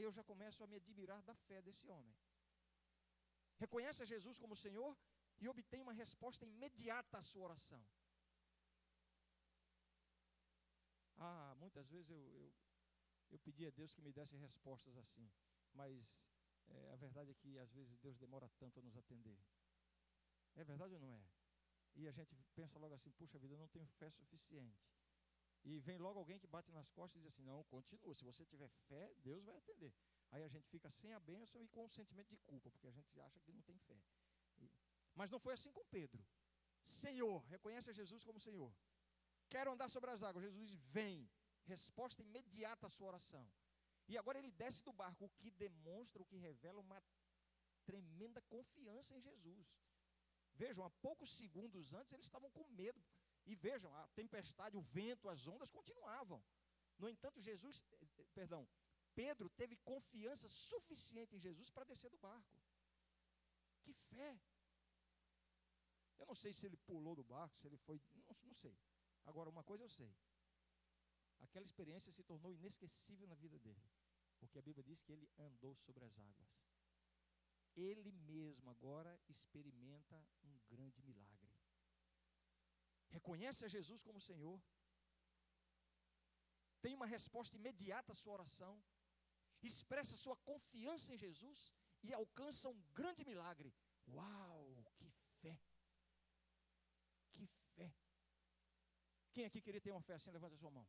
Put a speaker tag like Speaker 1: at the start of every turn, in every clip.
Speaker 1: Aí eu já começo a me admirar da fé desse homem. Reconhece a Jesus como Senhor e obtém uma resposta imediata à sua oração. Muitas vezes eu pedi a Deus que me desse respostas assim, mas a verdade é que às vezes Deus demora tanto a nos atender. É verdade ou não é? E a gente pensa logo assim, puxa vida, eu não tenho fé suficiente. E vem logo alguém que bate nas costas e diz assim, não, continua, se você tiver fé, Deus vai atender. Aí a gente fica sem a bênção e com um sentimento de culpa, porque a gente acha que não tem fé. Mas não foi assim com Pedro. Senhor, reconhece a Jesus como Senhor. Quero andar sobre as águas. Jesus diz, vem. Resposta imediata à sua oração. E agora ele desce do barco, o que demonstra, o que revela uma tremenda confiança em Jesus. Vejam, há poucos segundos antes eles estavam com medo. E vejam, a tempestade, o vento, as ondas continuavam. No entanto, Pedro teve confiança suficiente em Jesus para descer do barco. Que fé! Eu não sei se ele pulou do barco, se ele foi, não sei. Agora, uma coisa eu sei. Aquela experiência se tornou inesquecível na vida dele. Porque a Bíblia diz que ele andou sobre as águas. Ele mesmo agora experimenta um grande milagre. Reconhece a Jesus como Senhor. Tem uma resposta imediata à sua oração. Expressa sua confiança em Jesus e alcança um grande milagre. Uau, que fé! Que fé! Quem aqui queria ter uma fé assim, levanta a sua mão.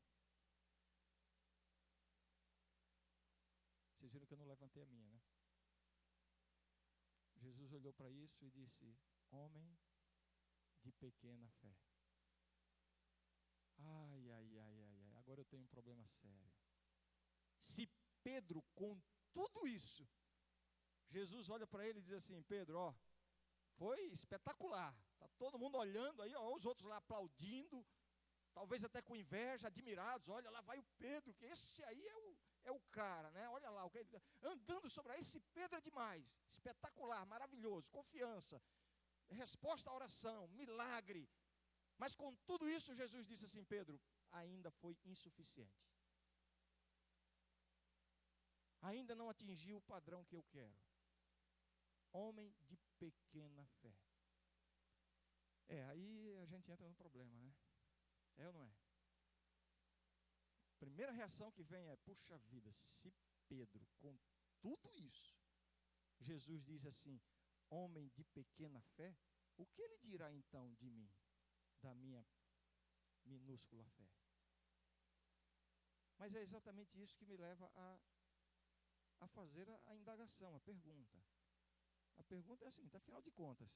Speaker 1: Vocês viram que eu não levantei a minha, né? Jesus olhou para isso e disse, homem de pequena fé. Ai, agora eu tenho um problema sério. Se Pedro, com tudo isso, Jesus olha para ele e diz assim, Pedro, foi espetacular. Está todo mundo olhando aí, os outros lá aplaudindo, talvez até com inveja, admirados. Olha, lá vai o Pedro, que esse aí é o cara, né? Olha lá, andando sobre esse Pedro é demais. Espetacular, maravilhoso, confiança, resposta à oração, milagre. Mas com tudo isso, Jesus disse assim, Pedro, ainda foi insuficiente. Ainda não atingiu o padrão que eu quero. Homem de pequena fé. Aí a gente entra no problema, né? É ou não é? Primeira reação que vem é, puxa vida, se Pedro, com tudo isso, Jesus diz assim, homem de pequena fé, o que ele dirá então de mim, da minha minúscula fé? Mas é exatamente isso que me leva a fazer a indagação, a pergunta. A pergunta é a seguinte, afinal de contas,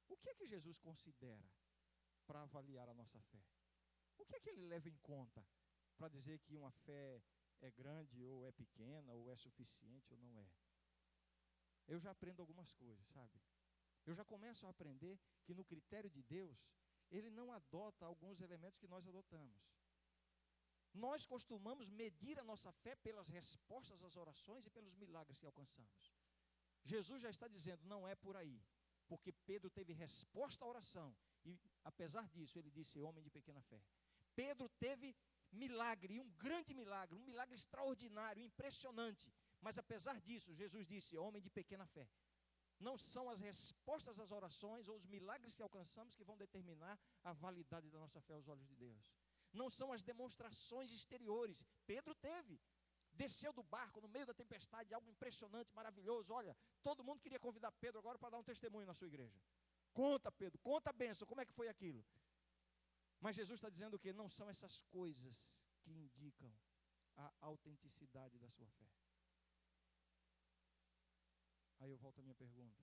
Speaker 1: o que é que Jesus considera para avaliar a nossa fé? O que é que ele leva em conta para dizer que uma fé é grande ou é pequena, ou é suficiente ou não é? Eu já aprendo algumas coisas, sabe? Eu já começo a aprender que no critério de Deus, Ele não adota alguns elementos que nós adotamos. Nós costumamos medir a nossa fé pelas respostas às orações e pelos milagres que alcançamos. Jesus já está dizendo, não é por aí. Porque Pedro teve resposta à oração. E apesar disso, ele disse, homem de pequena fé. Pedro teve milagre, um grande milagre, um milagre extraordinário, impressionante. Mas apesar disso, Jesus disse, homem de pequena fé. Não são as respostas às orações ou os milagres que alcançamos que vão determinar a validade da nossa fé aos olhos de Deus. Não são as demonstrações exteriores. Pedro teve. Desceu do barco no meio da tempestade, algo impressionante, maravilhoso. Olha, todo mundo queria convidar Pedro agora para dar um testemunho na sua igreja. Conta, Pedro, conta a bênção, como é que foi aquilo? Mas Jesus está dizendo que não são essas coisas que indicam a autenticidade da sua fé. Aí eu volto à minha pergunta.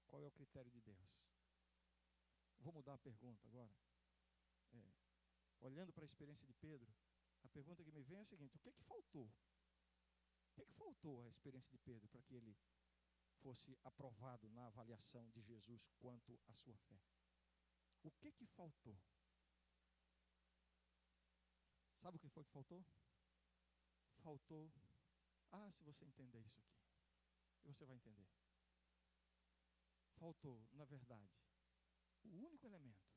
Speaker 1: Qual é o critério de Deus? Vou mudar a pergunta agora. Olhando para a experiência de Pedro, a pergunta que me vem é a seguinte, o que faltou? O que faltou à experiência de Pedro para que ele fosse aprovado na avaliação de Jesus quanto à sua fé? O que faltou? Sabe o que foi que faltou? Faltou, se você entender isso aqui, e você vai entender. Faltou, na verdade, o único elemento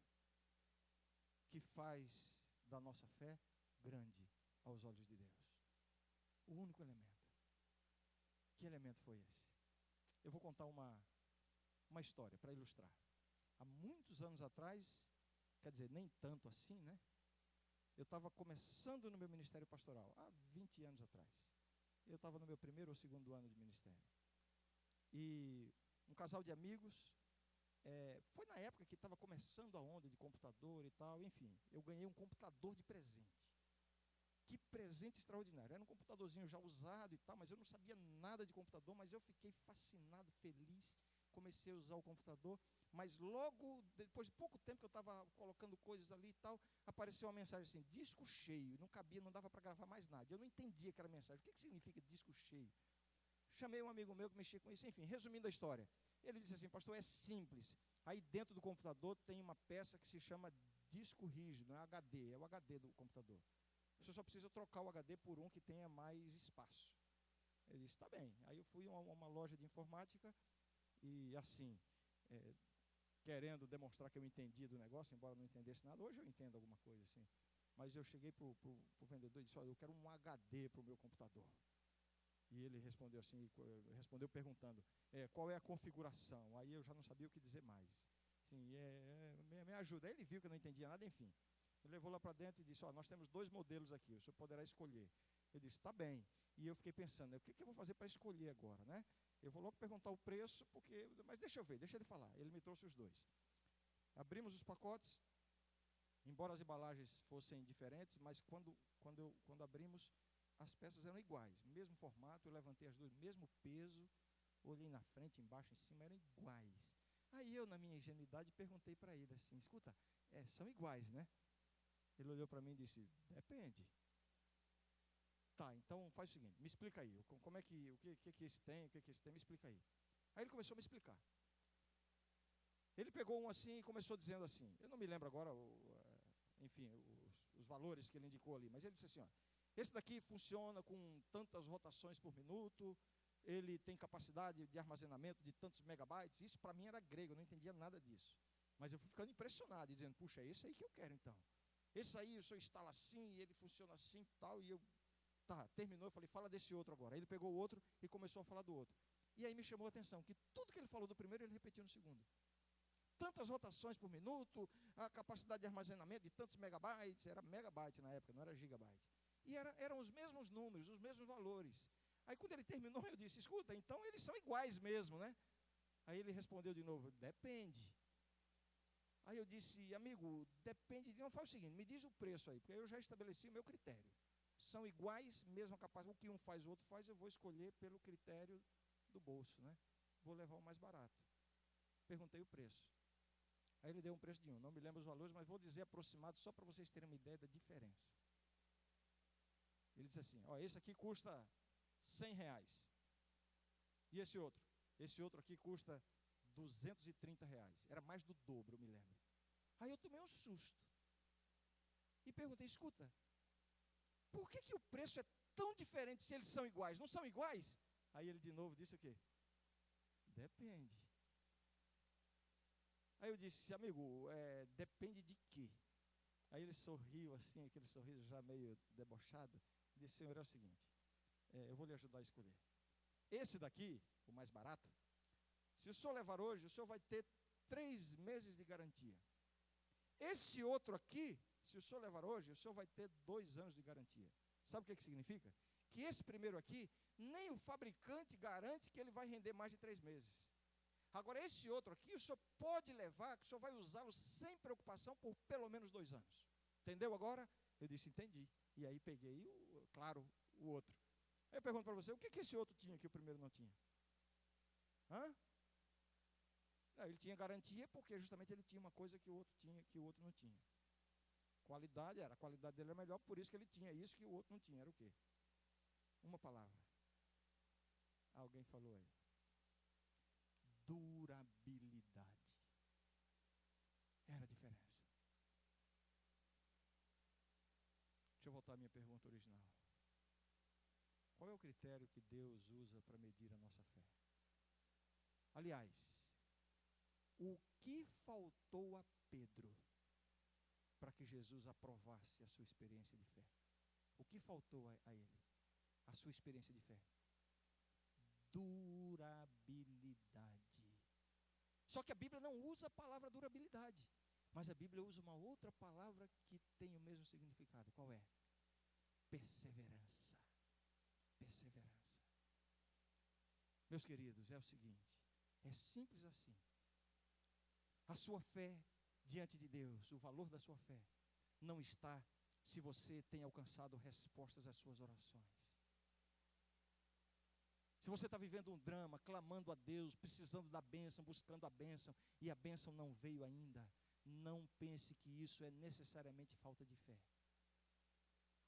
Speaker 1: que faz da nossa fé grande aos olhos de Deus. O único elemento. Que elemento foi esse? Eu vou contar uma história para ilustrar. Há muitos anos atrás, quer dizer, nem tanto assim, né? Eu estava começando no meu ministério pastoral, há 20 anos atrás. Eu estava no meu primeiro ou segundo ano de ministério. E um casal de amigos, foi na época que estava começando a onda de computador e tal, enfim, eu ganhei um computador de presente. Que presente extraordinário. Era um computadorzinho já usado e tal, mas eu não sabia nada de computador, mas eu fiquei fascinado, feliz. Comecei a usar o computador, mas logo, depois de pouco tempo que eu estava colocando coisas ali e tal, apareceu uma mensagem assim, disco cheio, não cabia, não dava para gravar mais nada. Eu não entendia aquela mensagem. O que significa disco cheio? Chamei um amigo meu que mexia com isso, enfim, resumindo a história. Ele disse assim, pastor, é simples. Aí dentro do computador tem uma peça que se chama disco rígido, não é HD, é o HD do computador. Você só precisa trocar o HD por um que tenha mais espaço. Ele disse, está bem. Aí eu fui a uma loja de informática e assim, querendo demonstrar que eu entendia do negócio, embora não entendesse nada, hoje eu entendo alguma coisa assim. Mas eu cheguei para o vendedor e disse, olha, eu quero um HD para o meu computador. E ele respondeu assim, respondeu perguntando, qual é a configuração? Aí eu já não sabia o que dizer mais. Assim, me ajuda. Aí ele viu que eu não entendia nada, enfim. Ele levou lá para dentro e disse, nós temos 2 modelos aqui, o senhor poderá escolher. Eu disse, está bem. E eu fiquei pensando, o que eu vou fazer para escolher agora, né? Eu vou logo perguntar o preço, mas deixa eu ver, deixa ele falar. Ele me trouxe os 2. Abrimos os pacotes, embora as embalagens fossem diferentes, mas quando abrimos, as peças eram iguais, mesmo formato, eu levantei as 2, mesmo peso, olhei na frente, embaixo, em cima, eram iguais. Aí eu, na minha ingenuidade, perguntei para ele assim, escuta, são iguais, né? Ele olhou para mim e disse, depende. Tá, então faz o seguinte, me explica aí, como é que, o que esse tem, o que esse tem, me explica aí. Aí ele começou a me explicar. Ele pegou um assim e começou dizendo assim, eu não me lembro agora, enfim, os valores que ele indicou ali, mas ele disse assim, esse daqui funciona com tantas rotações por minuto, ele tem capacidade de armazenamento de tantos megabytes. Isso para mim era grego, eu não entendia nada disso. Mas eu fui ficando impressionado, dizendo, puxa, é esse aí que eu quero então. Esse aí o senhor instala assim, e ele funciona assim e tal, e eu, terminou, eu falei, fala desse outro agora. Aí ele pegou o outro e começou a falar do outro. E aí me chamou a atenção, que tudo que ele falou do primeiro, ele repetiu no segundo. Tantas rotações por minuto, a capacidade de armazenamento de tantos megabytes, era megabyte na época, não era gigabyte. E eram os mesmos números, os mesmos valores. Aí quando ele terminou, eu disse, escuta, então eles são iguais mesmo, né? Aí ele respondeu de novo, depende. Aí eu disse, amigo, depende, não, faz o seguinte, me diz o preço aí, porque eu já estabeleci o meu critério. São iguais, mesma capacidade, o que um faz, o outro faz, eu vou escolher pelo critério do bolso, né? Vou levar o mais barato. Perguntei o preço. Aí ele deu um preço de um, não me lembro os valores, mas vou dizer aproximado só para vocês terem uma ideia da diferença. Ele disse assim, esse aqui custa R$100. E esse outro? Esse outro aqui custa R$230. Era mais do dobro, eu me lembro. Aí eu tomei um susto. E perguntei, escuta, por que o preço é tão diferente se eles são iguais? Não são iguais? Aí ele de novo disse o quê? Depende. Aí eu disse, amigo, depende de quê? Aí ele sorriu assim, aquele sorriso já meio debochado. Disse, senhor, é o seguinte, eu vou lhe ajudar a escolher. Esse daqui, o mais barato, se o senhor levar hoje, o senhor vai ter 3 meses de garantia. Esse outro aqui, se o senhor levar hoje, o senhor vai ter 2 anos de garantia. Sabe o que significa? Que esse primeiro aqui, nem o fabricante garante que ele vai render mais de 3 meses. Agora, esse outro aqui, o senhor pode levar, que o senhor vai usá-lo sem preocupação por pelo menos 2 anos. Entendeu agora? Eu disse, entendi. E aí peguei, o outro. Aí eu pergunto para você, o que esse outro tinha que o primeiro não tinha? Ele tinha garantia porque justamente ele tinha uma coisa que o outro tinha, que o outro não tinha. A qualidade dele era melhor, por isso que ele tinha isso que o outro não tinha. Era o quê? Uma palavra. Alguém falou aí. Durabilidade. Era a diferença. Deixa eu voltar à minha pergunta original. Qual é o critério que Deus usa para medir a nossa fé? Aliás, o que faltou a Pedro para que Jesus aprovasse a sua experiência de fé? O que faltou a ele? a sua experiência de fé? Durabilidade. Só que a Bíblia não usa a palavra durabilidade, mas a Bíblia usa uma outra palavra que tem o mesmo significado. Qual é? Perseverança. Perseverança. Meus queridos, é o seguinte, é simples assim. A sua fé diante de Deus, o valor da sua fé, não está se você tem alcançado respostas às suas orações. Se você está vivendo um drama, clamando a Deus, precisando da bênção, buscando a bênção, e a bênção não veio ainda, não pense que isso é necessariamente falta de fé.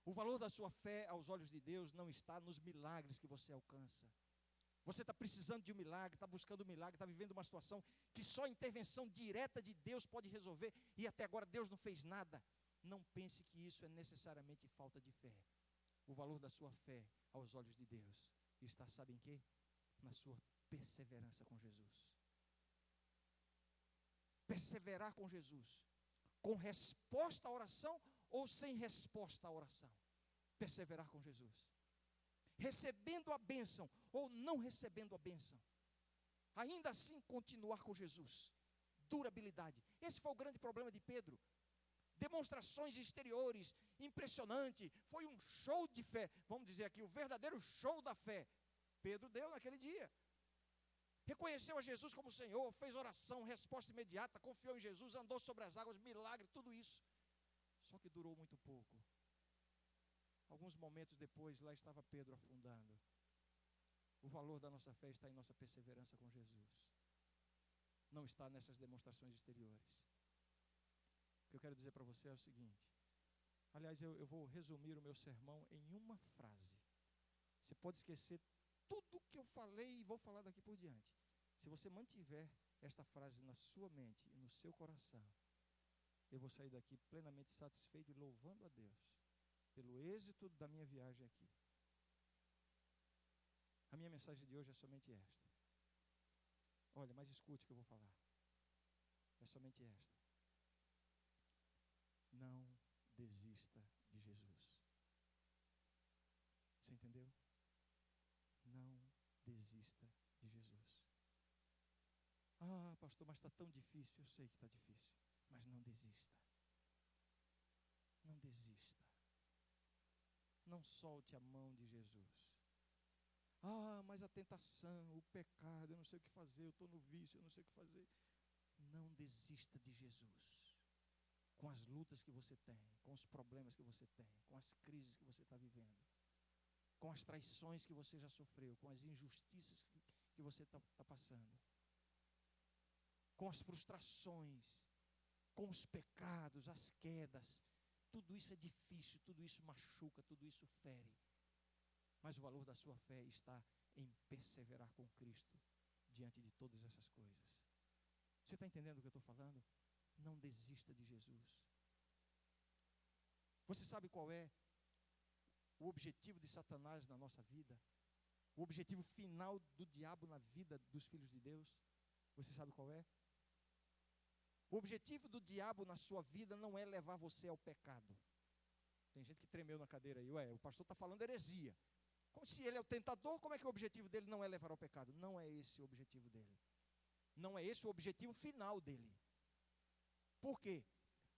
Speaker 1: O valor da sua fé aos olhos de Deus não está nos milagres que você alcança. Você está precisando de um milagre, está buscando um milagre, está vivendo uma situação que só a intervenção direta de Deus pode resolver, e até agora Deus não fez nada. Não pense que isso é necessariamente falta de fé. O valor da sua fé aos olhos de Deus está, sabe em quê? Na sua perseverança com Jesus. Perseverar com Jesus, com resposta à oração ou sem resposta à oração. Perseverar com Jesus. Recebendo a bênção ou não recebendo a bênção. Ainda assim continuar com Jesus. Durabilidade. Esse foi o grande problema de Pedro. Demonstrações exteriores, impressionante, foi um show de fé, vamos dizer aqui, o verdadeiro show da fé, Pedro deu naquele dia, reconheceu a Jesus como Senhor, fez oração, resposta imediata, confiou em Jesus, andou sobre as águas, milagre, tudo isso, só que durou muito pouco. Alguns momentos depois, lá estava Pedro afundando. O valor da nossa fé está em nossa perseverança com Jesus, não está nessas demonstrações exteriores. O que eu quero dizer para você é o seguinte, aliás, eu vou resumir o meu sermão em uma frase. Você pode esquecer tudo o que eu falei e vou falar daqui por diante. Se você mantiver esta frase na sua mente e no seu coração, eu vou sair daqui plenamente satisfeito e louvando a Deus pelo êxito da minha viagem aqui. A minha mensagem de hoje é somente esta. Olha, mas escute o que eu vou falar. É somente esta. Não desista de Jesus. Você entendeu? Não desista de Jesus. Ah, pastor, mas está tão difícil. Eu sei que está difícil, mas não desista. Não desista. Não solte a mão de Jesus. Ah, mas a tentação, o pecado, eu não sei o que fazer, eu estou no vício, eu não sei o que fazer. Não desista de Jesus. Com as lutas que você tem, com os problemas que você tem, com as crises que você está vivendo, com as traições que você já sofreu, com as injustiças que você está passando, com as frustrações, com os pecados, as quedas. Tudo isso é difícil, tudo isso machuca, tudo isso fere. Mas o valor da sua fé está em perseverar com Cristo diante de todas essas coisas. Você está entendendo o que eu estou falando? Não desista de Jesus. Você sabe qual é o objetivo de Satanás na nossa vida? O objetivo final do diabo na vida dos filhos de Deus? Você sabe qual é? O objetivo do diabo na sua vida não é levar você ao pecado. Tem gente que tremeu na cadeira aí, o pastor está falando heresia. Como se ele é o tentador, como é que o objetivo dele não é levar ao pecado? Não é esse o objetivo dele. Não é esse o objetivo final dele. Por quê?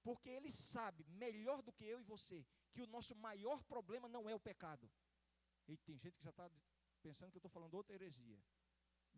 Speaker 1: Porque ele sabe, melhor do que eu e você, que o nosso maior problema não é o pecado. E tem gente que já está pensando que eu estou falando outra heresia.